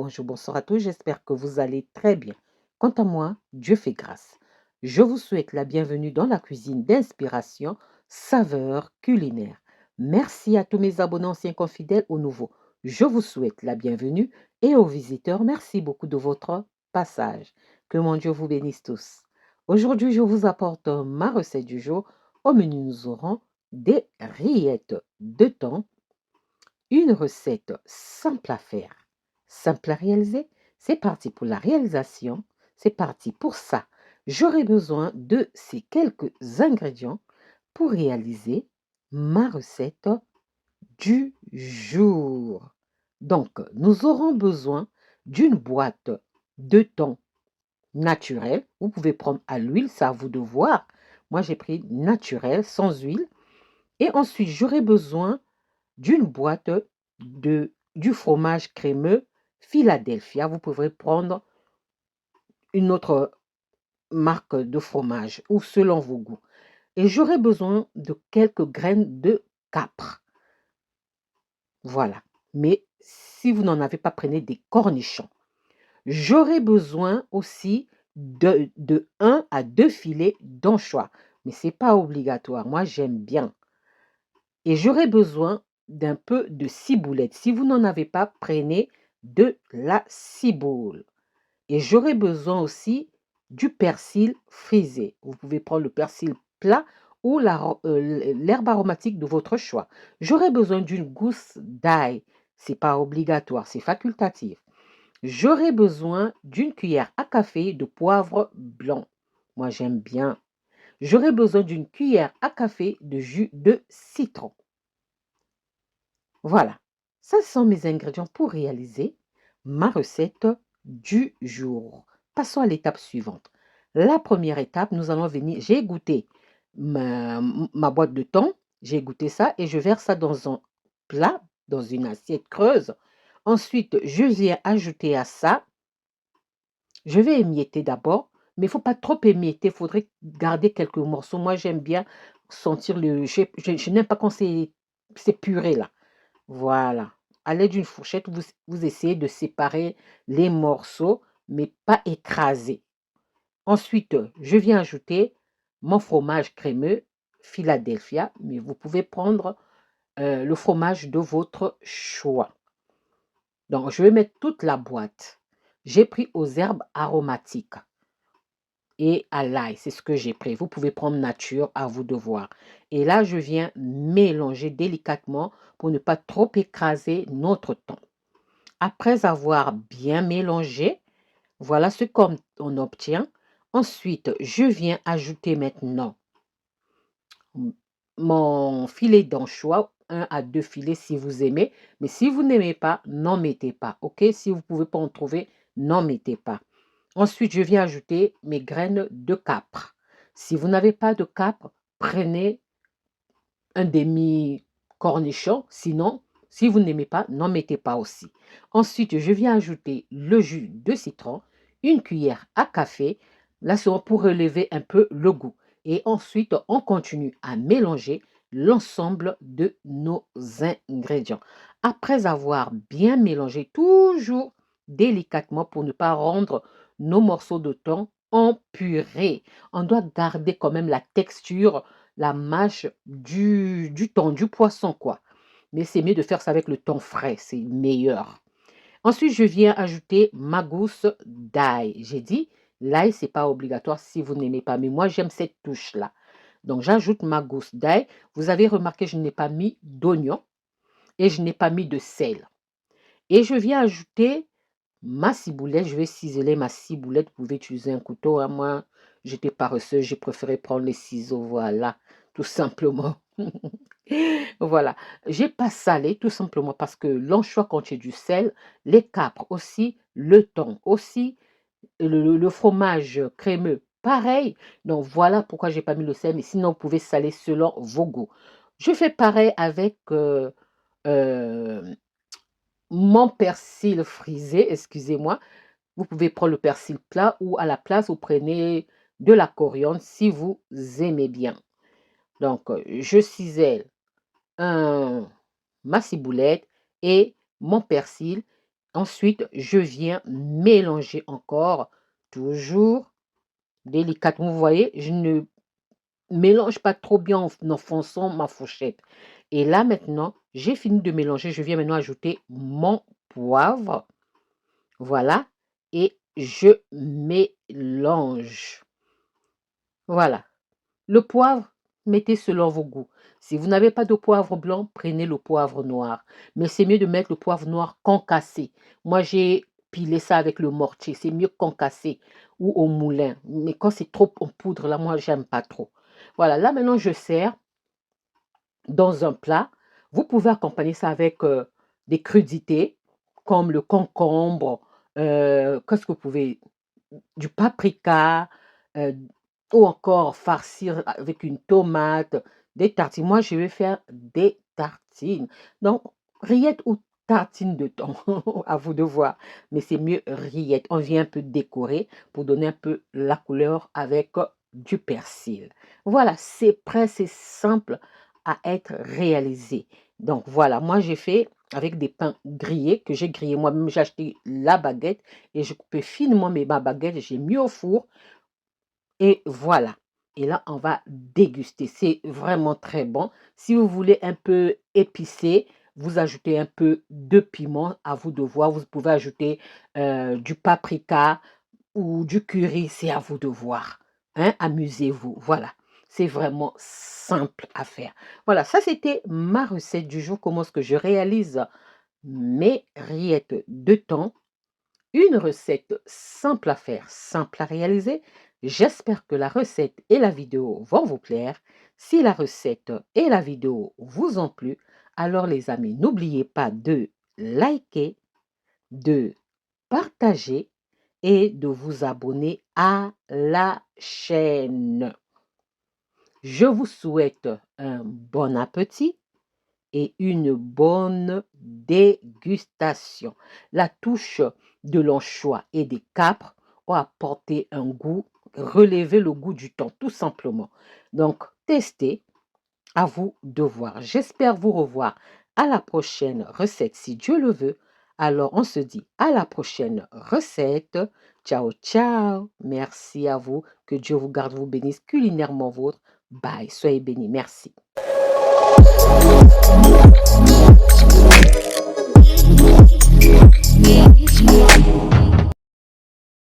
bonjour, bonsoir à tous, j'espère que vous allez très bien. Quant à moi, Dieu fait grâce. Je vous souhaite la bienvenue dans la cuisine d'inspiration, saveur culinaire. Merci à tous mes abonnés anciens comme fidèles ou nouveaux. Je vous souhaite la bienvenue et aux visiteurs, merci beaucoup de votre passage. Que mon Dieu vous bénisse tous. Aujourd'hui, je vous apporte ma recette du jour. Au menu, nous aurons des rillettes de thon, une recette simple à faire, simple à réaliser. C'est parti pour la réalisation. C'est parti pour ça. J'aurai besoin de ces quelques ingrédients pour réaliser ma recette du jour. Donc, nous aurons besoin d'une boîte de thon naturel. Vous pouvez prendre à l'huile, c'est à vous de voir. Moi, j'ai pris naturel, sans huile. Et ensuite, j'aurai besoin d'une boîte du fromage crémeux Philadelphia. Vous pouvez prendre une autre marque de fromage ou selon vos goûts. Et j'aurai besoin de quelques graines de capre. Voilà. Mais si vous n'en avez pas, prenez des cornichons. J'aurai besoin aussi de 1 à 2 filets d'anchois. Mais ce n'est pas obligatoire. Moi, j'aime bien. Et j'aurai besoin d'un peu de ciboulette. Si vous n'en avez pas, prenez de la ciboule. Et j'aurai besoin aussi du persil frisé. Vous pouvez prendre le persil plat ou l'herbe aromatique de votre choix. J'aurai besoin d'une gousse d'ail. Ce n'est pas obligatoire, c'est facultatif. J'aurai besoin d'une cuillère à café de poivre blanc. Moi, j'aime bien. J'aurai besoin d'une cuillère à café de jus de citron. Voilà, ça sont mes ingrédients pour réaliser ma recette du jour. Passons à l'étape suivante. La première étape, nous allons venir, j'ai goûté ma boîte de thon, j'ai goûté ça et je verse ça dans un plat, dans une assiette creuse. Ensuite, je viens ajouter à ça, je vais émietter d'abord, mais il ne faut pas trop émietter, il faudrait garder quelques morceaux. Moi, j'aime bien sentir je n'aime pas quand c'est puré là. Voilà. À l'aide d'une fourchette, vous essayez de séparer les morceaux, mais pas écraser. Ensuite, je viens ajouter mon fromage crémeux Philadelphia, mais vous pouvez prendre le fromage de votre choix. Donc, je vais mettre toute la boîte. J'ai pris aux herbes aromatiques et à l'ail, c'est ce que j'ai pris. Vous pouvez prendre nature, à vous de voir. Et là, je viens mélanger délicatement pour ne pas trop écraser notre thon. Après avoir bien mélangé, voilà ce qu'on obtient. Ensuite, je viens ajouter maintenant mon filet d'anchois, 1 à 2 filets si vous aimez. Mais si vous n'aimez pas, n'en mettez pas. OK? Si vous ne pouvez pas en trouver, n'en mettez pas. Ensuite, je viens ajouter mes graines de capre. Si vous n'avez pas de capre, prenez un demi-cornichon. Sinon, si vous n'aimez pas, n'en mettez pas aussi. Ensuite, je viens ajouter le jus de citron, une cuillère à café, là c'est pour relever un peu le goût. Et ensuite, on continue à mélanger l'ensemble de nos ingrédients. Après avoir bien mélangé, toujours délicatement pour ne pas rendre nos morceaux de thon en purée. On doit garder quand même la texture, la mâche du thon, du poisson quoi. Mais c'est mieux de faire ça avec le thon frais, c'est meilleur. Ensuite, je viens ajouter ma gousse d'ail. J'ai dit, l'ail, c'est pas obligatoire si vous n'aimez pas, mais moi, j'aime cette touche-là. Donc, j'ajoute ma gousse d'ail. Vous avez remarqué, je n'ai pas mis d'oignon et je n'ai pas mis de sel. Et je viens ajouter ma ciboulette. Je vais ciseler ma ciboulette. Vous pouvez utiliser un couteau. Hein. Moi, j'étais paresseuse. J'ai préféré prendre les ciseaux. Voilà, tout simplement. Voilà. J'ai pas salé, tout simplement parce que l'anchois contient du sel, les capres aussi, le thon aussi, le fromage crémeux, pareil. Donc, voilà pourquoi j'ai pas mis le sel. Mais sinon, vous pouvez saler selon vos goûts. Je fais pareil avec euh, mon persil frisé, excusez-moi. Vous pouvez prendre le persil plat ou à la place, vous prenez de la coriandre si vous aimez bien. Donc, je cisèle ma ciboulette et mon persil Ensuite, je viens mélanger encore, toujours délicatement. Vous voyez, je ne mélange pas trop bien en enfonçant ma fourchette. Et là, maintenant, j'ai fini de mélanger. Je viens maintenant ajouter mon poivre. Voilà. Et je mélange. Voilà. Le poivre, mettez selon vos goûts. Si vous n'avez pas de poivre blanc, prenez le poivre noir. Mais c'est mieux de mettre le poivre noir concassé. Moi, j'ai pilé ça avec le mortier. C'est mieux concassé ou au moulin. Mais quand c'est trop en poudre, là, moi, j'aime pas trop. Voilà, là, maintenant, je sers dans un plat. Vous pouvez accompagner ça avec des crudités, comme le concombre, qu'est-ce que vous pouvez, du paprika, euh, ou encore farcir avec une tomate, des tartines. Moi, je vais faire des tartines. Donc, rillettes ou tartines de thon, à vous de voir. Mais c'est mieux rillettes. On vient un peu décorer pour donner un peu la couleur avec du persil. Voilà, c'est prêt, c'est simple à être réalisé. Donc, voilà, moi, j'ai fait avec des pains grillés que j'ai grillés moi-même. J'ai acheté la baguette et je coupais finement ma baguette. J'ai mis au four et voilà. Et là, on va déguster. C'est vraiment très bon. Si vous voulez un peu épicé, vous ajoutez un peu de piment, à vous de voir. Vous pouvez ajouter du paprika ou du curry, c'est à vous de voir. Hein? Amusez-vous. Voilà. C'est vraiment simple à faire. Voilà, ça c'était ma recette du jour. Comment est-ce que je réalise mes rillettes de thon. Une recette simple à faire, simple à réaliser. J'espère que la recette et la vidéo vont vous plaire. Si la recette et la vidéo vous ont plu, alors les amis, n'oubliez pas de liker, de partager et de vous abonner à la chaîne. Je vous souhaite un bon appétit et une bonne dégustation. La touche de l'anchois et des capres ont apporté un goût, relevé le goût du thon, tout simplement. Donc, testez, à vous de voir. J'espère vous revoir à la prochaine recette, si Dieu le veut. Alors, on se dit à la prochaine recette. Ciao, ciao. Merci à vous. Que Dieu vous garde, vous bénisse culinairement vôtre. Bye. Soyez bénis. Merci.